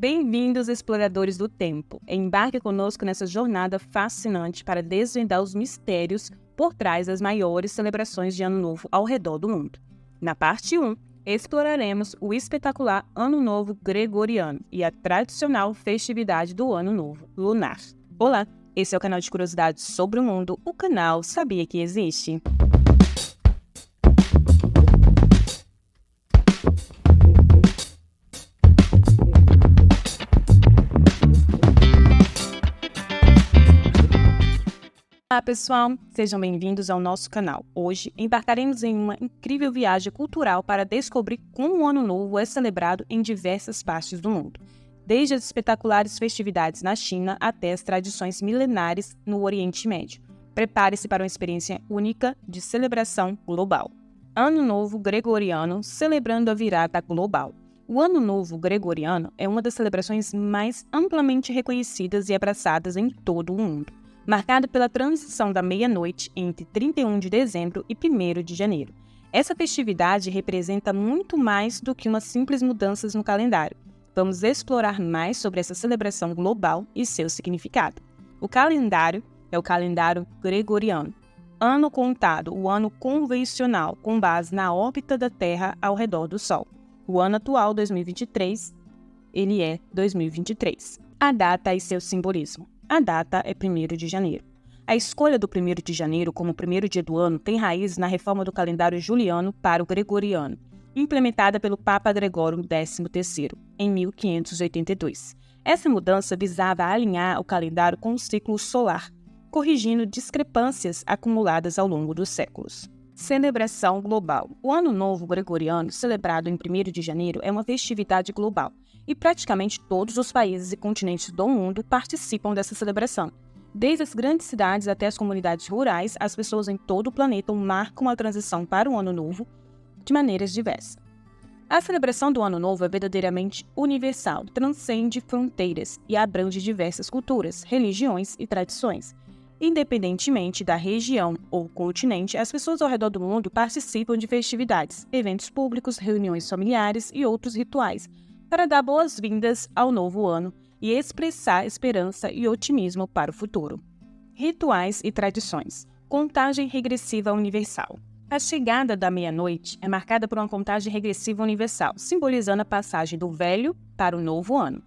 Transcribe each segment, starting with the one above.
Bem-vindos, exploradores do tempo. Embarque conosco nessa jornada fascinante para desvendar os mistérios por trás das maiores celebrações de Ano Novo ao redor do mundo. Na parte 1, exploraremos o espetacular Ano Novo Gregoriano e a tradicional festividade do Ano Novo Lunar. Olá, esse é o canal de curiosidades sobre o mundo, o canal Sabia que Existe? Olá pessoal, sejam bem-vindos ao nosso canal. Hoje embarcaremos em uma incrível viagem cultural para descobrir como o Ano Novo é celebrado em diversas partes do mundo, desde as espetaculares festividades na China até as tradições milenares no Oriente Médio. Prepare-se para uma experiência única de celebração global. Ano Novo Gregoriano, celebrando a virada global. O Ano Novo Gregoriano é uma das celebrações mais amplamente reconhecidas e abraçadas em todo o mundo, marcado pela transição da meia-noite entre 31 de dezembro e 1º de janeiro. Essa festividade representa muito mais do que umas simples mudanças no calendário. Vamos explorar mais sobre essa celebração global e seu significado. O calendário é o calendário gregoriano. Ano contado, o ano convencional, com base na órbita da Terra ao redor do Sol. O ano atual, 2023, ele é 2023. A data e seu simbolismo. A data é 1º de janeiro. A escolha do 1º de janeiro como primeiro dia do ano tem raiz na reforma do calendário juliano para o gregoriano, implementada pelo Papa Gregório XIII, em 1582. Essa mudança visava alinhar o calendário com o ciclo solar, corrigindo discrepâncias acumuladas ao longo dos séculos. Celebração global. O Ano Novo Gregoriano, celebrado em 1º de janeiro, é uma festividade global, e praticamente todos os países e continentes do mundo participam dessa celebração. Desde as grandes cidades até as comunidades rurais, as pessoas em todo o planeta marcam a transição para o Ano Novo de maneiras diversas. A celebração do Ano Novo é verdadeiramente universal, transcende fronteiras e abrange diversas culturas, religiões e tradições. Independentemente da região ou continente, as pessoas ao redor do mundo participam de festividades, eventos públicos, reuniões familiares e outros rituais, para dar boas-vindas ao novo ano e expressar esperança e otimismo para o futuro. Rituais e tradições. Contagem regressiva universal. A chegada da meia-noite é marcada por uma contagem regressiva universal, simbolizando a passagem do velho para o novo ano.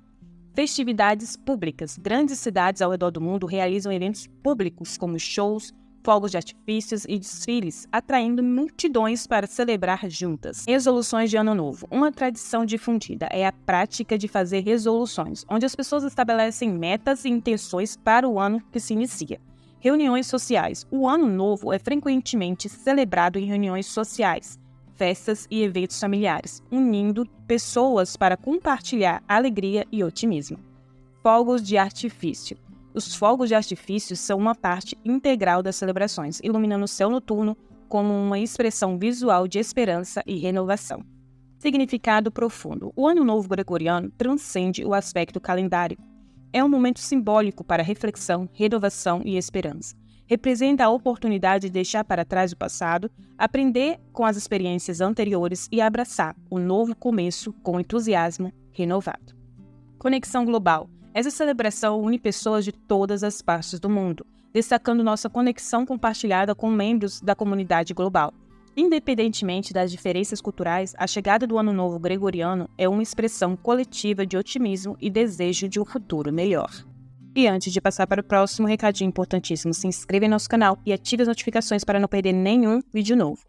Festividades públicas. Grandes cidades ao redor do mundo realizam eventos públicos como shows, fogos de artifícios e desfiles, atraindo multidões para celebrar juntas. Resoluções de Ano Novo. Uma tradição difundida é a prática de fazer resoluções, onde as pessoas estabelecem metas e intenções para o ano que se inicia. Reuniões sociais. O Ano Novo é frequentemente celebrado em reuniões sociais, festas e eventos familiares, unindo pessoas para compartilhar alegria e otimismo. Fogos de artifício. Os fogos de artifício são uma parte integral das celebrações, iluminando o céu noturno como uma expressão visual de esperança e renovação. Significado profundo. O Ano Novo Gregoriano transcende o aspecto calendárico. É um momento simbólico para reflexão, renovação e esperança. Representa a oportunidade de deixar para trás o passado, aprender com as experiências anteriores e abraçar o novo começo com entusiasmo renovado. Conexão global. Essa celebração une pessoas de todas as partes do mundo, destacando nossa conexão compartilhada com membros da comunidade global. Independentemente das diferenças culturais, a chegada do Ano Novo Gregoriano é uma expressão coletiva de otimismo e desejo de um futuro melhor. E antes de passar para o próximo recadinho importantíssimo, se inscreva em nosso canal e ative as notificações para não perder nenhum vídeo novo.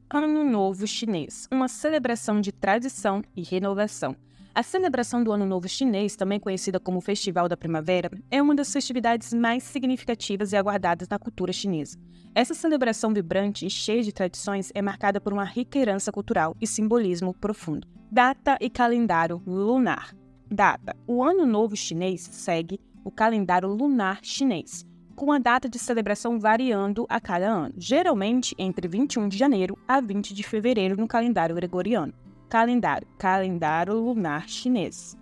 Ano Novo Chinês, uma celebração de tradição e renovação. A celebração do Ano Novo Chinês, também conhecida como Festival da Primavera, é uma das festividades mais significativas e aguardadas na cultura chinesa. Essa celebração vibrante e cheia de tradições é marcada por uma rica herança cultural e simbolismo profundo. Data e calendário lunar. Data. O Ano Novo Chinês segue o calendário lunar chinês, com a data de celebração variando a cada ano, geralmente entre 21 de janeiro a 20 de fevereiro no calendário gregoriano. Calendário lunar chinês.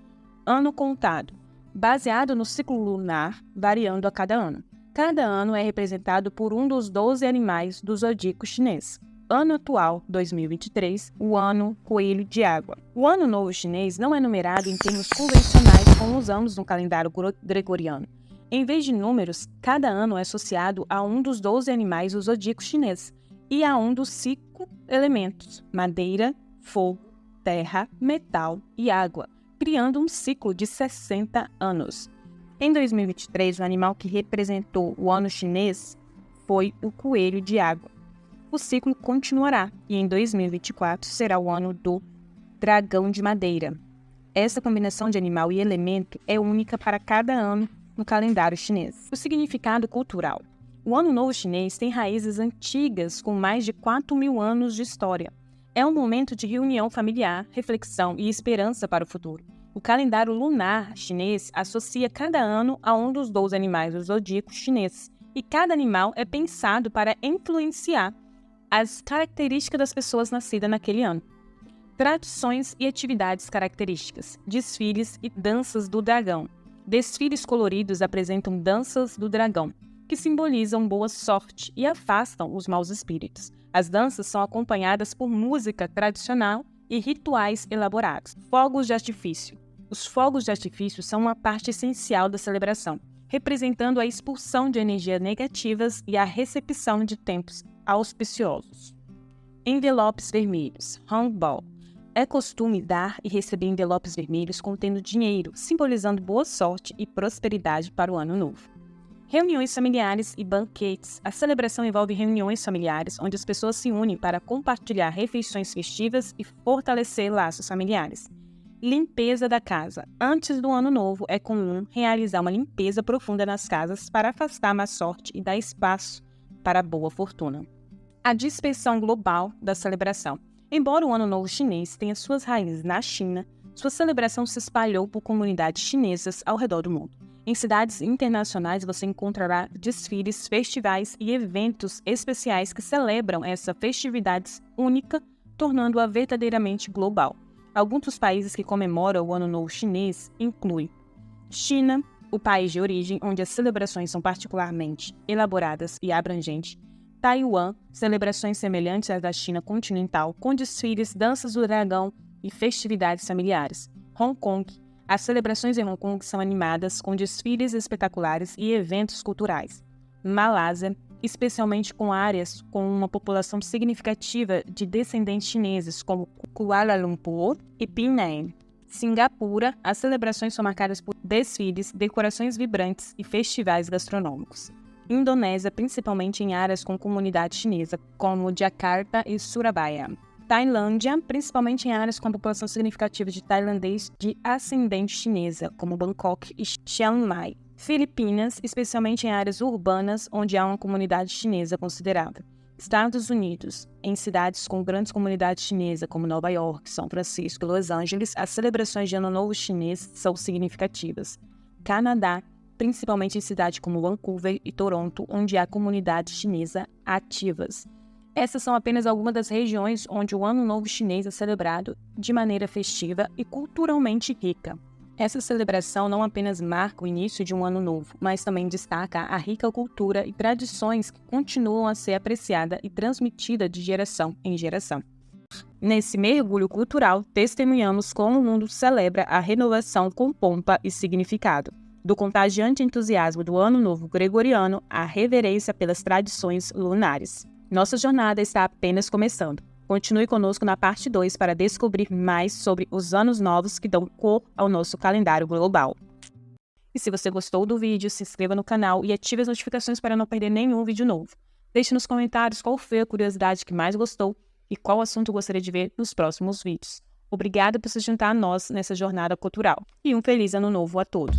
Ano contado. Baseado no ciclo lunar, variando a cada ano. Cada ano é representado por um dos 12 animais do zodíaco chinês. ano atual, 2023, o ano coelho de água. O ano novo chinês não é numerado em termos convencionais como usamos no calendário gregoriano. Em vez de números, cada ano é associado a um dos 12 animais do zodíaco chinês e a um dos 5 elementos: madeira, fogo, terra, metal e água, criando um ciclo de 60 anos. Em 2023, o animal que representou o ano chinês foi o coelho de água. O ciclo continuará e em 2024 será o ano do dragão de madeira. Essa combinação de animal e elemento é única para cada ano no calendário chinês. O significado cultural. O Ano Novo Chinês tem raízes antigas com mais de 4.000 anos de história. É um momento de reunião familiar, reflexão e esperança para o futuro. O calendário lunar chinês associa cada ano a um dos 12 animais do zodíaco chinês, e cada animal é pensado para influenciar as características das pessoas nascidas naquele ano. Tradições e atividades características, desfiles e danças do dragão. Desfiles coloridos apresentam danças do dragão, que simbolizam boa sorte e afastam os maus espíritos. As danças são acompanhadas por música tradicional e rituais elaborados. Fogos de artifício. Os fogos de artifício são uma parte essencial da celebração, representando a expulsão de energias negativas e a recepção de tempos auspiciosos. Envelopes vermelhos. Hongbao. É costume dar e receber envelopes vermelhos contendo dinheiro, simbolizando boa sorte e prosperidade para o ano novo. Reuniões familiares e banquetes. A celebração envolve reuniões familiares, onde as pessoas se unem para compartilhar refeições festivas e fortalecer laços familiares. Limpeza da casa. Antes do ano novo, é comum realizar uma limpeza profunda nas casas para afastar a má sorte e dar espaço para a boa fortuna. A dispersão global da celebração. Embora o Ano Novo Chinês tenha suas raízes na China, sua celebração se espalhou por comunidades chinesas ao redor do mundo. Em cidades internacionais você encontrará desfiles, festivais e eventos especiais que celebram essa festividade única, tornando-a verdadeiramente global. Alguns dos países que comemoram o Ano Novo Chinês incluem China, o país de origem, onde as celebrações são particularmente elaboradas e abrangentes. Taiwan, celebrações semelhantes às da China continental, com desfiles, danças do dragão e festividades familiares. Hong Kong. As celebrações em Hong Kong são animadas com desfiles espetaculares e eventos culturais. Malásia, especialmente com áreas com uma população significativa de descendentes chineses, como Kuala Lumpur e Penang. Singapura, as celebrações são marcadas por desfiles, decorações vibrantes e festivais gastronômicos. Indonésia, principalmente em áreas com comunidade chinesa, como Jakarta e Surabaya. Tailândia, principalmente em áreas com a população significativa de tailandês de ascendente chinesa, como Bangkok e Chiang Mai. Filipinas, especialmente em áreas urbanas onde há uma comunidade chinesa considerável. Estados Unidos, em cidades com grandes comunidades chinesas, como Nova York, São Francisco e Los Angeles, as celebrações de Ano Novo Chinês são significativas. Canadá, principalmente em cidades como Vancouver e Toronto, onde há comunidades chinesas ativas. Essas são apenas algumas das regiões onde o Ano Novo Chinês é celebrado de maneira festiva e culturalmente rica. Essa celebração não apenas marca o início de um ano novo, mas também destaca a rica cultura e tradições que continuam a ser apreciadas e transmitidas de geração em geração. Nesse mergulho cultural, testemunhamos como o mundo celebra a renovação com pompa e significado. Do contagiante entusiasmo do Ano Novo Gregoriano à reverência pelas tradições lunares. Nossa jornada está apenas começando. Continue conosco na parte 2 para descobrir mais sobre os anos novos que dão cor ao nosso calendário global. E se você gostou do vídeo, se inscreva no canal e ative as notificações para não perder nenhum vídeo novo. Deixe nos comentários qual foi a curiosidade que mais gostou e qual assunto gostaria de ver nos próximos vídeos. Obrigada por se juntar a nós nessa jornada cultural. E um feliz ano novo a todos!